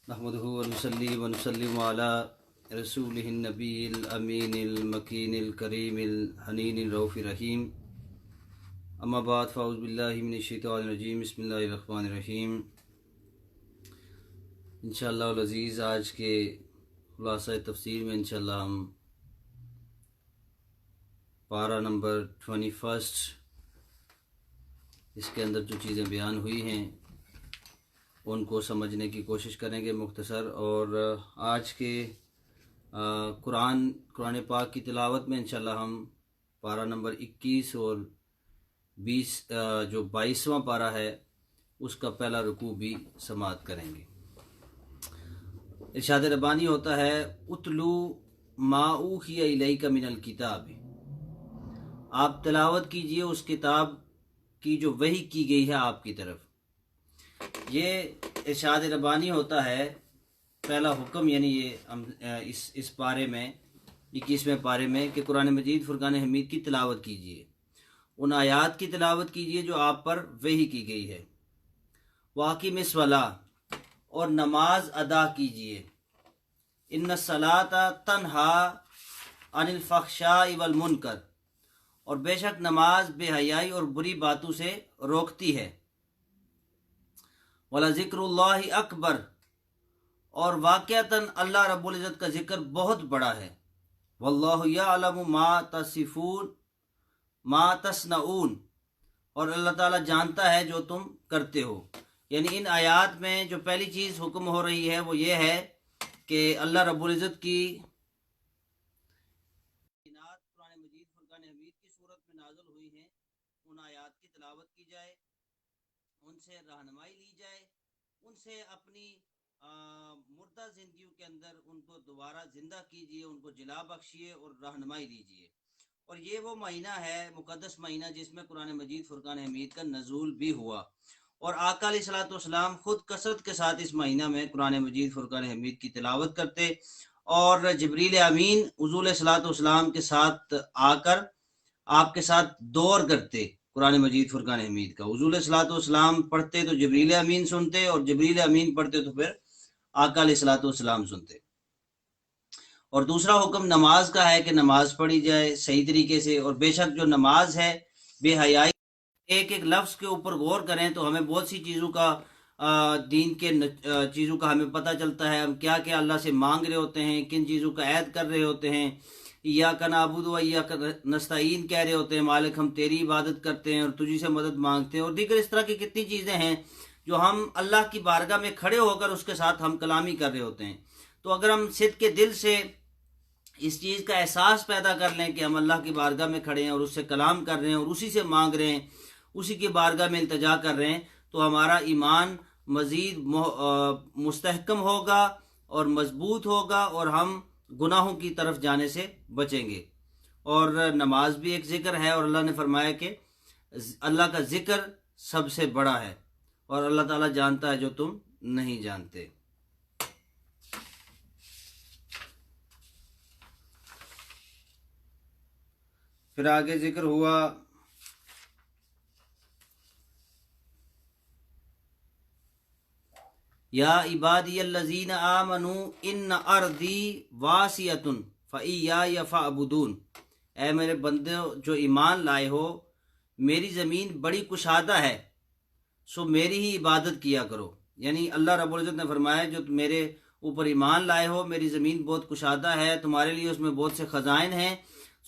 نحمده ونصلي ونسلم على رسوله النبي الأمين المكين الكريم الحنين الرؤوف الرحيم اما بعد فاعوذ بالله من الشیطان الرجیم بسم اللہ الرحمن الرحیم۔ انشاءاللہ العزیز آج کے خلاصہ تفسیر میں انشاءاللہ ہم پارہ نمبر 21 اس کے اندر جو چیزیں بیان ہوئی ہیں ان کو سمجھنے کی کوشش کریں گے مختصر، اور آج کے قرآن پاک کی تلاوت میں انشاءاللہ ہم پارہ نمبر 21 اور 20 جو 22واں پارہ ہے اس کا پہلا رکوع بھی سماعت کریں گے۔ ارشاد ربانی ہوتا ہے اتلو ما اوحی الیک من الکتاب، آپ تلاوت کیجئے اس کتاب کی جو وحی کی گئی ہے آپ کی طرف۔ یہ ارشاد ربانی ہوتا ہے پہلا حکم، یعنی یہ اس پارے میں 21ویں پارے میں کہ قرآن مجید فرقان حمید کی تلاوت کیجئے، ان آیات کی تلاوت کیجئے جو آپ پر وحی کی گئی ہے۔ واقیم الصلاۃ، اور نماز ادا کیجئے۔ ان الصلاۃ تنہا عن الفحشاء والمنکر، اور بے شک نماز بے حیائی اور بری باتوں سے روکتی ہے۔ وَلَذِكْرُ اللَّهِ اکبر، اور واقعتاً اللہ رب العزت کا ذکر بہت بڑا ہے۔ وَاللَّهُ يَعْلَمُ مَا تَصْنَعُونَ، اور اللہ تعالیٰ جانتا ہے جو تم کرتے ہو۔ یعنی ان آیات میں جو پہلی چیز حکم ہو رہی ہے وہ یہ ہے کہ اللہ رب العزت کی قرآن مجید فرقان حمید کی صورت میں نازل ہوئی ہیں، ان آیات کی تلاوت کی جائے، ان سے رہنمائی لی جائے، ان سے اپنی مردہ زندگیوں کے اندر ان کو دوبارہ زندہ کیجیے، ان کو جلا بخشیے اور رہنمائی دیجیے۔ اور یہ وہ مہینہ ہے، مقدس مہینہ، جس میں قرآن مجید فرقان حمید کا نزول بھی ہوا، اور آقا علیہ الصلوۃ والسلام خود کثرت کے ساتھ اس مہینہ میں قرآن مجید فرقان حمید کی تلاوت کرتے، اور جبریل امین حضور علیہ الصلوۃ والسلام کے ساتھ آ کر آپ کے ساتھ دور کرتے قرآن مجید فرقان حمید کا۔ حضور علیہ الصلوۃ والسلام پڑھتے تو جبریل امین سنتے، اور جبریل امین پڑھتے تو پھر آقا علیہ الصلوۃ والسلام سنتے۔ اور دوسرا حکم نماز کا ہے کہ نماز پڑھی جائے صحیح طریقے سے، اور بے شک جو نماز ہے بے حیائی، ایک ایک لفظ کے اوپر غور کریں تو ہمیں بہت سی چیزوں کا دین کے چیزوں کا ہمیں پتہ چلتا ہے، ہم کیا کیا اللہ سے مانگ رہے ہوتے ہیں، کن چیزوں کا عہد کر رہے ہوتے ہیں۔ ایاک نعبد و ایاک نستعین کہہ رہے ہوتے ہیں، مالک ہم تیری عبادت کرتے ہیں اور تجھی سے مدد مانگتے ہیں، اور دیگر اس طرح کی کتنی چیزیں ہیں جو ہم اللہ کی بارگاہ میں کھڑے ہو کر اس کے ساتھ ہم کلامی کر رہے ہوتے ہیں۔ تو اگر ہم صدق کے دل سے اس چیز کا احساس پیدا کر لیں کہ ہم اللہ کی بارگاہ میں کھڑے ہیں اور اس سے کلام کر رہے ہیں اور اسی سے مانگ رہے ہیں، اسی کی بارگاہ میں التجا کر رہے ہیں، تو ہمارا ایمان مزید مستحکم ہوگا اور مضبوط ہوگا، اور ہم گناہوں کی طرف جانے سے بچیں گے۔ اور نماز بھی ایک ذکر ہے، اور اللہ نے فرمایا کہ اللہ کا ذکر سب سے بڑا ہے، اور اللہ تعالیٰ جانتا ہے جو تم نہیں جانتے۔ پھر آگے ذکر ہوا یا عبادی الذین آمنوا ان ارضی واسعۃ فایای فاعبدون، اے میرے بندے جو ایمان لائے ہو، میری زمین بڑی کشادہ ہے، سو میری ہی عبادت کیا کرو۔ یعنی اللہ رب العزت نے فرمایا جو میرے اوپر ایمان لائے ہو، میری زمین بہت کشادہ ہے، تمہارے لیے اس میں بہت سے خزائن ہیں،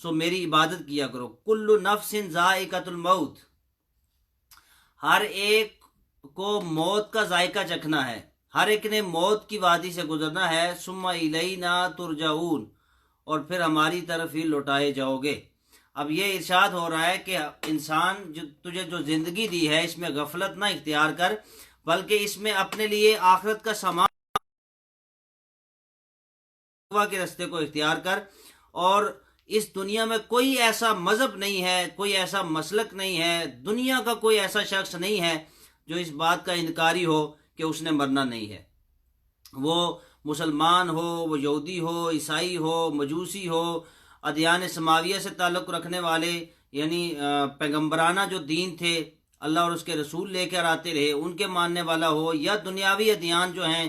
سو میری عبادت کیا کرو۔ کل نفس ذائقۃ الموت، ہر ایک کو موت کا ذائقہ چکھنا ہے، ہر ایک نے موت کی وادی سے گزرنا ہے۔ ثم الینا ترجعون، اور پھر ہماری طرف ہی لوٹائے جاؤ گے۔ اب یہ ارشاد ہو رہا ہے کہ انسان تجھے جو زندگی دی ہے اس میں غفلت نہ اختیار کر، بلکہ اس میں اپنے لیے آخرت کا سامان کے رستے کو اختیار کر۔ اور اس دنیا میں کوئی ایسا مذہب نہیں ہے، کوئی ایسا مسلک نہیں ہے، دنیا کا کوئی ایسا شخص نہیں ہے جو اس بات کا انکاری ہو کہ اس نے مرنا نہیں ہے۔ وہ مسلمان ہو، وہ یہودی ہو، عیسائی ہو، مجوسی ہو، ادیان سماویہ سے تعلق رکھنے والے، یعنی پیغمبرانہ جو دین تھے اللہ اور اس کے رسول لے کر آتے رہے ان کے ماننے والا ہو، یا دنیاوی ادیان جو ہیں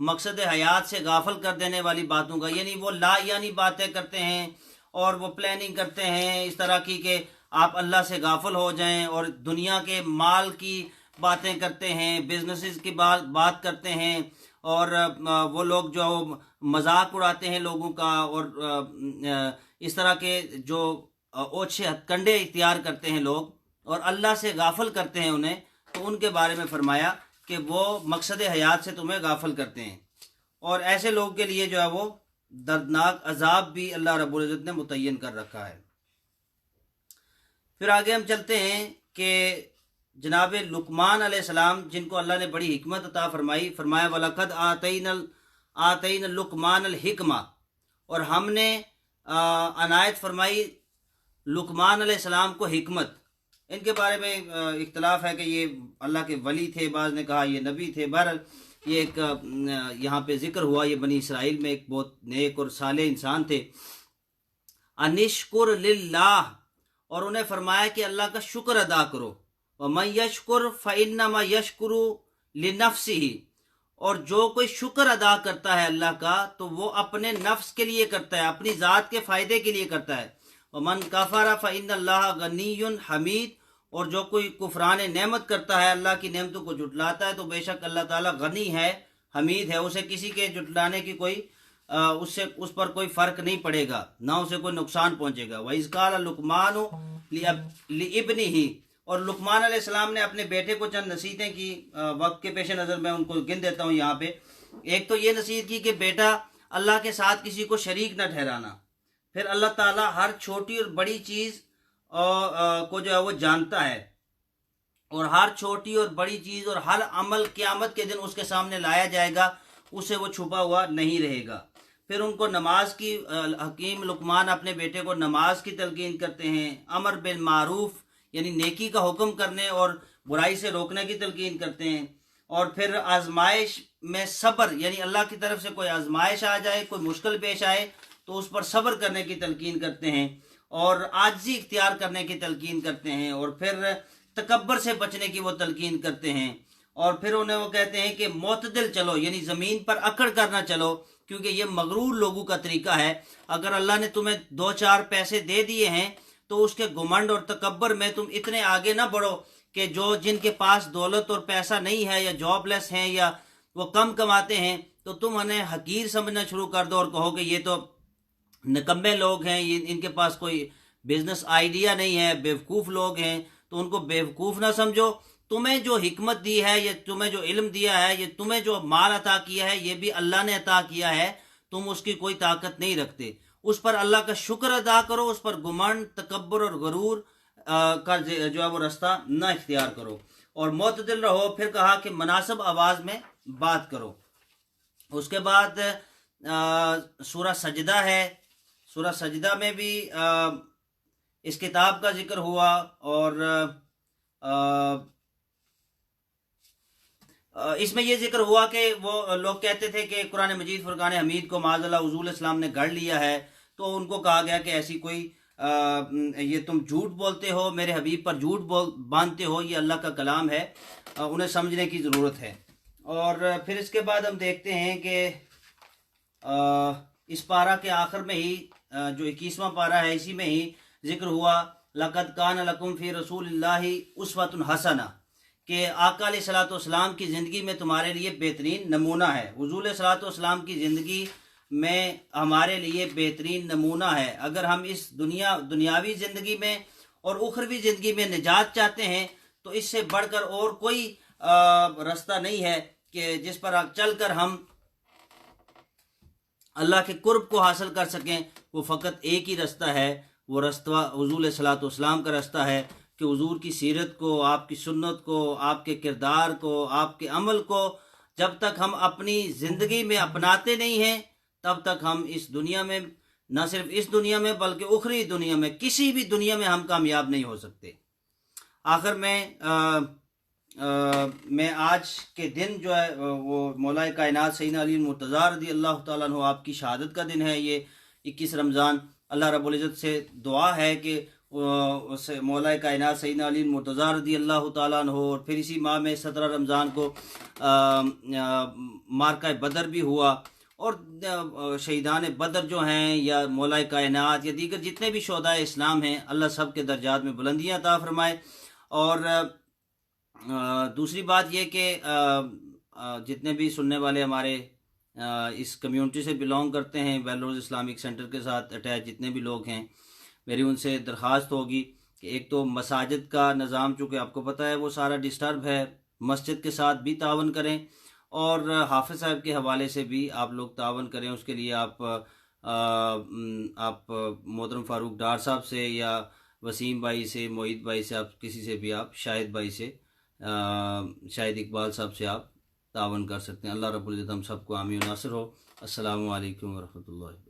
مقصد حیات سے غافل کر دینے والی باتوں کا، یعنی وہ لا یعنی باتیں کرتے ہیں اور وہ پلاننگ کرتے ہیں اس طرح کی کہ آپ اللہ سے غافل ہو جائیں، اور دنیا کے مال کی باتیں کرتے ہیں، بزنسز کی بات کرتے ہیں، اور وہ لوگ جو مذاق اڑاتے ہیں لوگوں کا، اور اس طرح کے جو اوچھے ہتھ کنڈے اختیار کرتے ہیں لوگ اور اللہ سے غافل کرتے ہیں انہیں، تو ان کے بارے میں فرمایا کہ وہ مقصد حیات سے تمہیں غافل کرتے ہیں، اور ایسے لوگ کے لیے جو ہے وہ دردناک عذاب بھی اللہ رب العزت نے متعین کر رکھا ہے۔ پھر آگے ہم چلتے ہیں کہ جناب لقمان علیہ السلام، جن کو اللہ نے بڑی حکمت عطا فرمائی، فرمایا وَلَقَدْ آتَيْنَا لقمان الحکمہ، اور ہم نے عنایت فرمائی لقمان علیہ السلام کو حکمت۔ ان کے بارے میں اختلاف ہے کہ یہ اللہ کے ولی تھے، بعض نے کہا یہ نبی تھے، بہرحال یہ ایک یہاں پہ ذکر ہوا، یہ بنی اسرائیل میں ایک بہت نیک اور صالح انسان تھے۔ انشکر للہ، اور انہیں فرمایا کہ اللہ کا شکر ادا کرو، وَمَن يَشْكُرْ فَإِنَّمَا يَشْكُرُ لِنَفْسِهِ، اور جو کوئی شکر ادا کرتا ہے اللہ کا تو وہ اپنے نفس کے لیے کرتا ہے، اپنی ذات کے فائدے کے لیے کرتا ہے۔ وَمَن كَفَرَ فَإِنَّ اللَّهَ غَنِيٌّ حَمِيدٌ، اور جو کوئی کفران نعمت کرتا ہے، اللہ کی نعمتوں کو جھٹلاتا ہے، تو بے شک اللہ تعالیٰ غنی ہے، حمید ہے، اسے کسی کے جھٹلانے کی کوئی اس پر کوئی فرق نہیں پڑے گا، نہ اسے کوئی نقصان پہنچے گا۔ وَإِذْ قَالَ لُقْمَانُ لِابْنِهِ، اور لقمان علیہ السلام نے اپنے بیٹے کو چند نصیحتیں کی، وقت کے پیش نظر میں ان کو گن دیتا ہوں یہاں پہ۔ ایک تو یہ نصیحت کی کہ بیٹا اللہ کے ساتھ کسی کو شریک نہ ٹھہرانا، پھر اللہ تعالیٰ ہر چھوٹی اور بڑی چیز کو جو ہے وہ جانتا ہے، اور ہر چھوٹی اور بڑی چیز اور ہر عمل قیامت کے دن اس کے سامنے لایا جائے گا، اسے وہ چھپا ہوا نہیں رہے گا۔ پھر ان کو نماز کی، حکیم لقمان اپنے بیٹے کو نماز کی تلقین کرتے ہیں، امر بالمعروف یعنی نیکی کا حکم کرنے اور برائی سے روکنے کی تلقین کرتے ہیں، اور پھر آزمائش میں صبر، یعنی اللہ کی طرف سے کوئی آزمائش آ جائے، کوئی مشکل پیش آئے تو اس پر صبر کرنے کی تلقین کرتے ہیں، اور عاجزی اختیار کرنے کی تلقین کرتے ہیں، اور پھر تکبر سے بچنے کی وہ تلقین کرتے ہیں، اور پھر انہیں وہ کہتے ہیں کہ معتدل چلو، یعنی زمین پر اکڑ کر نہ چلو، کیونکہ یہ مغرور لوگوں کا طریقہ ہے۔ اگر اللہ نے تمہیں 2-4 پیسے دے دیے ہیں تو اس کے گھمنڈ اور تکبر میں تم اتنے آگے نہ بڑھو کہ جن کے پاس دولت اور پیسہ نہیں ہے، یا جاب لیس ہیں، یا وہ کم کماتے ہیں، تو تم انہیں حقیر سمجھنا شروع کر دو اور کہو کہ یہ تو نکمے لوگ ہیں، ان کے پاس کوئی بزنس آئیڈیا نہیں ہے، بیوقوف لوگ ہیں، تو ان کو بیوقوف نہ سمجھو۔ تمہیں جو حکمت دی ہے، یا تمہیں جو علم دیا ہے، یا تمہیں جو مال عطا کیا ہے، یہ بھی اللہ نے عطا کیا ہے، تم اس کی کوئی طاقت نہیں رکھتے، اس پر اللہ کا شکر ادا کرو، اس پر گمنڈ، تکبر اور غرور کا جو ہے وہ رستہ نہ اختیار کرو، اور معتدل رہو۔ پھر کہا کہ مناسب آواز میں بات کرو۔ اس کے بعد سورہ سجدہ ہے، سورہ سجدہ میں بھی اس کتاب کا ذکر ہوا، اور اس میں یہ ذکر ہوا کہ وہ لوگ کہتے تھے کہ قرآن مجید فرقان حمید کو معاذ اللہ حضور اسلام نے گڑھ لیا ہے، تو ان کو کہا گیا کہ ایسی کوئی یہ تم جھوٹ بولتے ہو، میرے حبیب پر جھوٹ باندھتے ہو، یہ اللہ کا کلام ہے، انہیں سمجھنے کی ضرورت ہے۔ اور پھر اس کے بعد ہم دیکھتے ہیں کہ اس پارہ کے آخر میں ہی جو 21واں پارہ ہے، اسی میں ہی ذکر ہوا لَقَدْ كَانَ لَكُمْ فِي رَسُولِ اللَّهِ أُسْوَةٌ حَسَنَةٌ، کہ آقا علیہ الصلوۃ والسلام کی زندگی میں تمہارے لیے بہترین نمونہ ہے۔ حضور علیہ الصلوۃ والسلام کی زندگی میں ہمارے لیے بہترین نمونہ ہے۔ اگر ہم اس دنیاوی زندگی میں اور اخروی زندگی میں نجات چاہتے ہیں تو اس سے بڑھ کر اور کوئی رستہ نہیں ہے کہ جس پر چل کر ہم اللہ کے قرب کو حاصل کر سکیں۔ وہ فقط ایک ہی رستہ ہے، وہ رستہ حضور علیہ الصلوۃ والسلام کا رستہ ہے، کہ حضور کی سیرت کو، آپ کی سنت کو، آپ کے کردار کو، آپ کے عمل کو جب تک ہم اپنی زندگی میں اپناتے نہیں ہیں، تب تک ہم اس دنیا میں، نہ صرف اس دنیا میں بلکہ اخری دنیا میں، کسی بھی دنیا میں ہم کامیاب نہیں ہو سکتے۔ آخر میں آج کے دن جو ہے وہ مولا کائنات سیدنا علی المرتضیٰ رضی اللہ تعالیٰ عنہ آپ کی شہادت کا دن ہے، یہ 21 رمضان۔ اللہ رب العزت سے دعا ہے کہ مولا کائنات سیدنا علی مرتضیٰ رضی اللہ تعالیٰ عنہ، اور پھر اسی ماہ میں 17 رمضان کو مارکہ بدر بھی ہوا، اور شہیدان بدر جو ہیں یا مولا کائنات یا دیگر جتنے بھی شہدائے اسلام ہیں، اللہ سب کے درجات میں بلندیاں عطا فرمائے۔ اور دوسری بات یہ کہ جتنے بھی سننے والے ہمارے اس کمیونٹی سے بلونگ کرتے ہیں، بیلروز اسلامک سینٹر کے ساتھ اٹیچ جتنے بھی لوگ ہیں، میری ان سے درخواست ہوگی کہ ایک تو مساجد کا نظام چونکہ آپ کو پتہ ہے وہ سارا ڈسٹرب ہے، مسجد کے ساتھ بھی تعاون کریں، اور حافظ صاحب کے حوالے سے بھی آپ لوگ تعاون کریں۔ اس کے لیے آپ محترم فاروق ڈار صاحب سے یا وسیم بھائی سے، معید بھائی سے، آپ کسی سے بھی، آپ شاہد بھائی سے، شاہد اقبال صاحب سے آپ تعاون کر سکتے ہیں۔ اللہ رب العزت ہم سب کو حامی و ناصر ہو۔ السلام علیکم ورحمۃ اللہ۔